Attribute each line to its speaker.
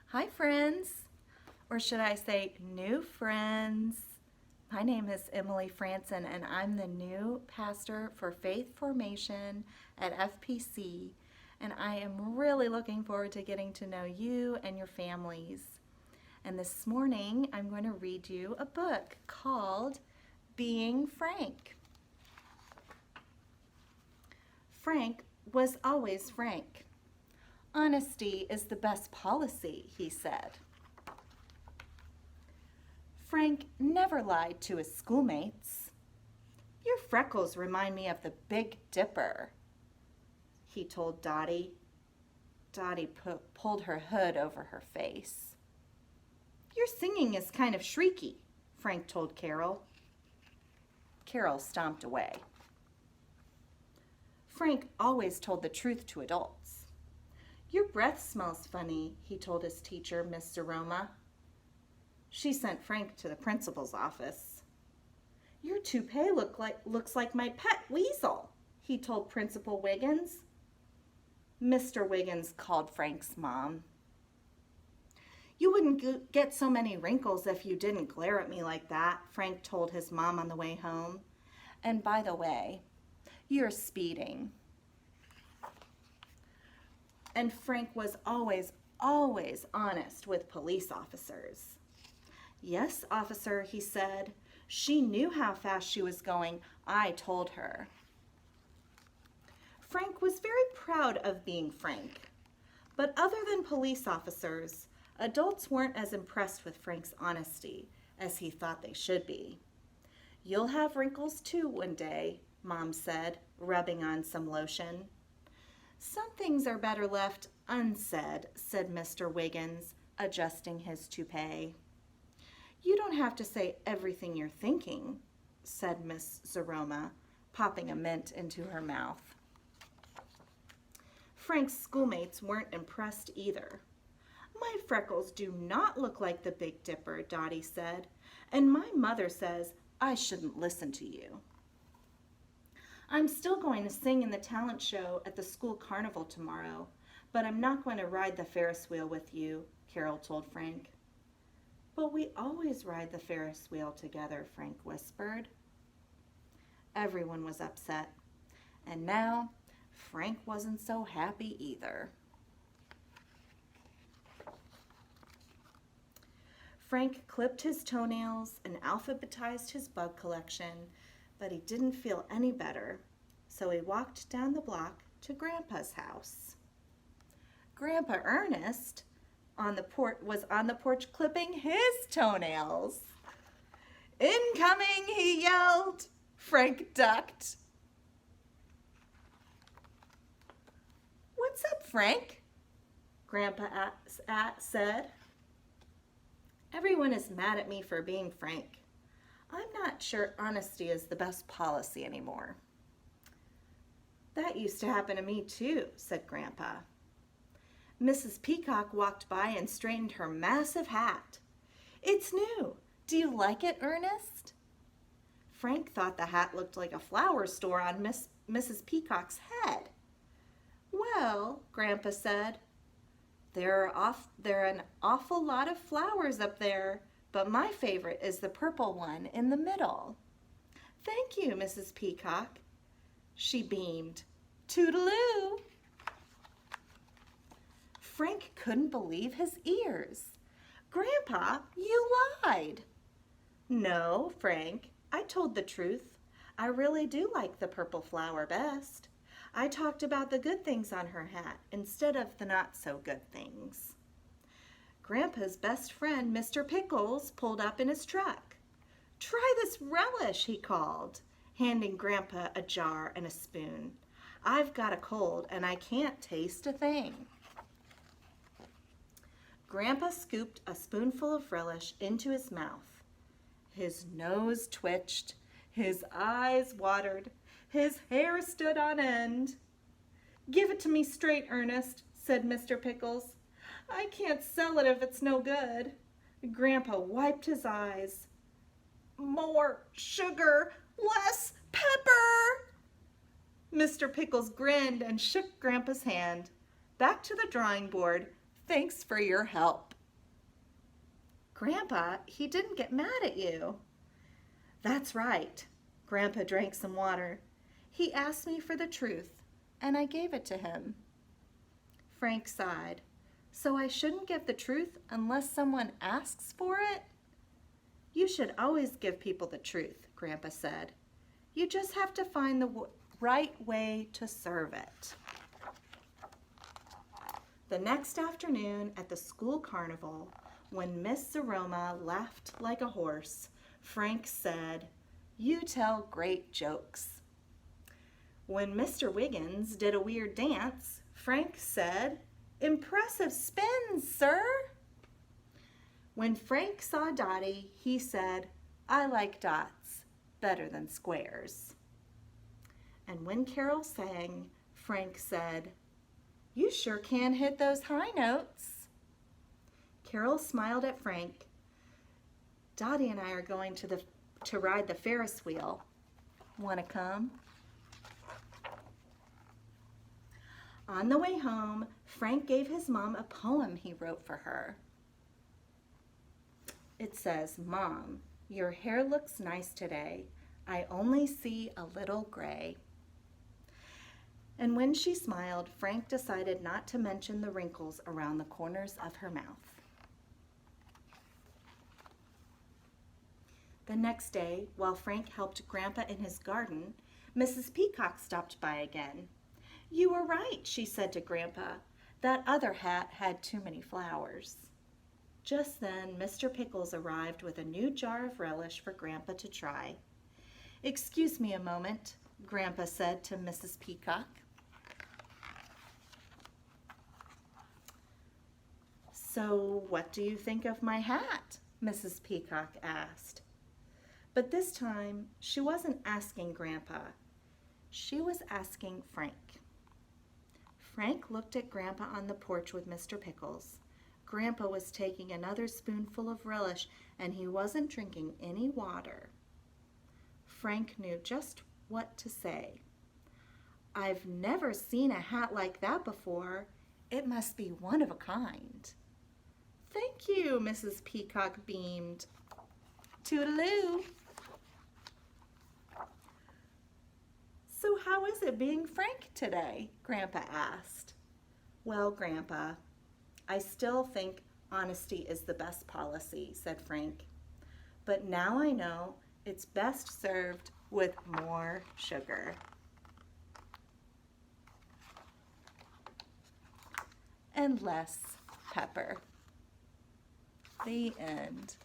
Speaker 1: Hi friends, or should I say new friends. My name is Emily Franson and I'm the new pastor for Faith Formation at FPC, and I am really looking forward to getting to know you and your families. And this morning I'm going to read you a book called Being Frank. Frank was always frank. Honesty is the best policy, he said. Frank never lied to his schoolmates. Your freckles remind me of the Big Dipper, he told Dottie. Dottie pulled her hood over her face. Your singing is kind of shrieky, Frank told Carol. Carol stomped away. Frank always told the truth to adults. Your breath smells funny, he told his teacher, Miss Zaroma. She sent Frank to the principal's office. Your toupee looks like my pet weasel, he told Principal Wiggins. Mr. Wiggins called Frank's mom. You wouldn't get so many wrinkles if you didn't glare at me like that, Frank told his mom on the way home. And by the way, you're speeding. And Frank was always honest with police officers. Yes, officer, he said. She knew how fast she was going. I told her. Frank was very proud of being Frank. But other than police officers, adults weren't as impressed with Frank's honesty as he thought they should be. You'll have wrinkles too one day, Mom said, rubbing on some lotion. Some things are better left unsaid, said Mr. Wiggins, adjusting his toupee. You don't have to say everything you're thinking, said Miss Zaroma, popping a mint into her mouth. Frank's schoolmates weren't impressed either. My freckles do not look like the Big Dipper, Dottie said, and my mother says I shouldn't listen to you. I'm still going to sing in the talent show at the school carnival tomorrow, but I'm not going to ride the Ferris wheel with you, Carol told Frank. But we always ride the Ferris wheel together, Frank whispered. Everyone was upset, and now Frank wasn't so happy either. Frank clipped his toenails and alphabetized his bug collection, but he didn't feel any better, so he walked down the block to Grandpa's house. Grandpa Ernest was on the porch clipping his toenails. Incoming, he yelled. Frank ducked. What's up, Frank? Grandpa said. Everyone is mad at me for being frank. I'm not sure honesty is the best policy anymore. That used to happen to me too, said Grandpa. Mrs. Peacock walked by and straightened her massive hat. It's new. Do you like it, Ernest? Frank thought the hat looked like a flower store on Mrs. Peacock's head. Well, Grandpa said, there are an awful lot of flowers up there, but my favorite is the purple one in the middle. Thank you, Mrs. Peacock. She beamed. Toodaloo! Frank couldn't believe his ears. Grandpa, you lied. No, Frank, I told the truth. I really do like the purple flower best. I talked about the good things on her hat instead of the not so good things. Grandpa's best friend, Mr. Pickles, pulled up in his truck. Try this relish, he called, handing Grandpa a jar and a spoon. I've got a cold and I can't taste a thing. Grandpa scooped a spoonful of relish into his mouth. His nose twitched, his eyes watered, his hair stood on end. Give it to me straight, Ernest, said Mr. Pickles. I can't sell it if it's no good. Grandpa wiped his eyes. More sugar, less pepper. Mr. Pickles grinned and shook Grandpa's hand. Back to the drawing board. Thanks for your help. Grandpa, he didn't get mad at you. That's right. Grandpa drank some water. He asked me for the truth, and I gave it to him. Frank sighed. So I shouldn't give the truth unless someone asks for it? You should always give people the truth, Grandpa said. You just have to find the right way to serve it. The next afternoon at the school carnival, when Miss Zaroma laughed like a horse, Frank said, "You tell great jokes." When Mr. Wiggins did a weird dance, Frank said, "Impressive spins, sir." When Frank saw Dottie, he said, "I like dots better than squares." And when Carol sang, Frank said, "You sure can hit those high notes." Carol smiled at Frank. "Dottie and I are going to ride the Ferris wheel. Want to come?" On the way home, Frank gave his mom a poem he wrote for her. It says, "Mom, your hair looks nice today. I only see a little gray." And when she smiled, Frank decided not to mention the wrinkles around the corners of her mouth. The next day, while Frank helped Grandpa in his garden, Mrs. Peacock stopped by again. "You were right," she said to Grandpa. "That other hat had too many flowers." Just then, Mr. Pickles arrived with a new jar of relish for Grandpa to try. "Excuse me a moment," Grandpa said to Mrs. Peacock. "So what do you think of my hat?" Mrs. Peacock asked. But this time, she wasn't asking Grandpa. She was asking Frank. Frank looked at Grandpa on the porch with Mr. Pickles. Grandpa was taking another spoonful of relish, and he wasn't drinking any water. Frank knew just what to say. "I've never seen a hat like that before. It must be one of a kind." "Thank you," Mrs. Peacock beamed. "Toodaloo." "So how is it being Frank today?" Grandpa asked. "Well, Grandpa, I still think honesty is the best policy," said Frank. "But now I know it's best served with more sugar." And less pepper. The end.